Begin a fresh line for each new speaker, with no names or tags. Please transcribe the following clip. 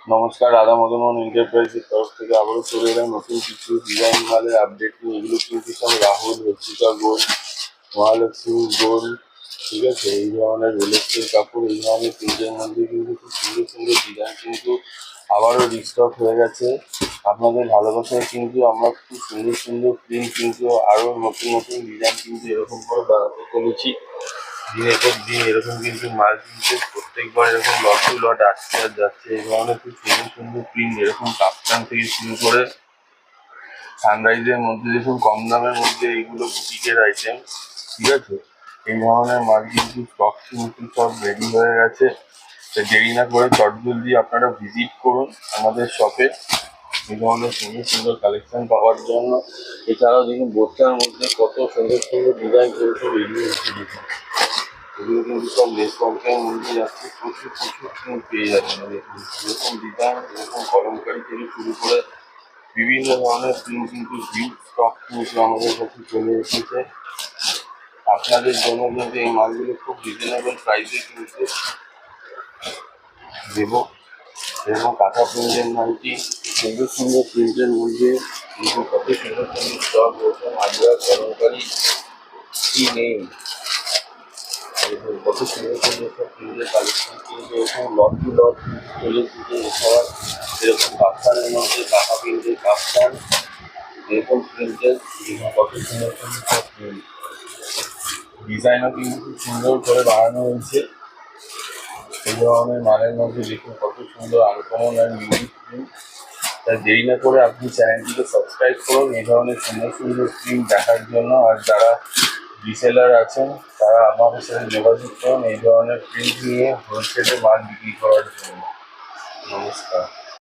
নমস্কার, রাধা মদন এন্টারপ্রাইজের তরফ থেকে আবারও চলে এলাম নতুন কিছু ডিজাইন মালের আপডেট নিয়ে। এগুলো কিন্তু সব রাহুল, হর্ষিকা গোল্ড, মহালক্ষ্মী গোল্ড, ঠিক আছে। এই ধরনের রিলেক্সের কাপড়, এই ধরনের প্রিন্টের মধ্যে কিন্তু খুব সুন্দর সুন্দর ডিজাইন কিন্তু আবারও রিস্টক হয়ে গেছে। আপনাদের ভালোবাসায় কিন্তু আমরা খুব সুন্দর সুন্দর প্রিন্ট কিন্তু আরও নতুন নতুন ডিজাইন কিন্তু এরকম করে বানাতে চলেছি। দিনের পর দিন এরকম কিন্তু মাল কিন্তু প্রত্যেকবার এরকম লট টু লট আসছে আর যাচ্ছে। এই ধরনের খুব সুন্দর সুন্দর প্রিন্ট এরকম কাপ্তান থেকে শুরু করে সানরাইজের মধ্যে দেখুন কম দামের মধ্যে এইগুলো বুটিকের আইটেম, ঠিক আছে। এই ধরনের মাল কিন্তু স্টক কিন্তু সব রেডি হয়ে গেছে। দেরি না করে চটজলদি আপনারা ভিজিট করুন আমাদের শপে এই ধরনের সুন্দর সুন্দর কালেকশন পাওয়ার জন্য। এছাড়াও দেখুন বোরকার মধ্যে কত সুন্দর সুন্দর ডিজাইন কিন্তু রেডি হচ্ছে দেখুন। এগুলো কিন্তু সব লেস ওয়ার্কের মধ্যে যাচ্ছে, প্রচুর প্রচুর প্রিন্ট পেয়ে যাবেন। দেখুন এরকম ডিজাইন, এরকম কলমকারি থেকে শুরু করে বিভিন্ন ধরনের প্রিন্ট কিন্তু হিউজ স্টক কিন্তু আমাদের কাছে চলে এসেছে। আপনাদের জন্য কিন্তু এই মালগুলো খুব রিজনেবল প্রাইসে কিন্তু দেবো। এবং কাঁথা প্রিন্টের মালটি সুন্দর সুন্দর প্রিন্টের মধ্যে কিন্তু কত সুন্দর সুন্দর স্টক রয়েছে। হাজরা কলমকারি কি নেই, কত সুন্দর সুন্দর সব প্রিন্টের কালেকশন কিন্তু এরকম লট টু লট চলে এসেছে। এছাড়া এরকম কাপ্তানের মধ্যে কাঁথা প্রিন্টের কাপ্তান, এরকম প্রিন্টের কত সুন্দর সুন্দর সব প্রিন্ট ডিজাইনও কিন্তু খুব সুন্দর করে বানানো হয়েছে। এই ধরনের মালের মধ্যে দেখুন কত সুন্দর আনকমন আর ইউনিক প্রিন্ট। তাই দেরি না করে আপনি চ্যানেলটিকে সাবস্ক্রাইব করুন এই ধরনের সুন্দর সুন্দর প্রিন্ট দেখার জন্য। আর যারা রিসেলার আছেন তারা আমাদের সাথে যোগাযোগ করুন এই ধরনের প্রিন্ট নিয়ে হোলসেলে মাল বিক্রি করার জন্য। নমস্কার।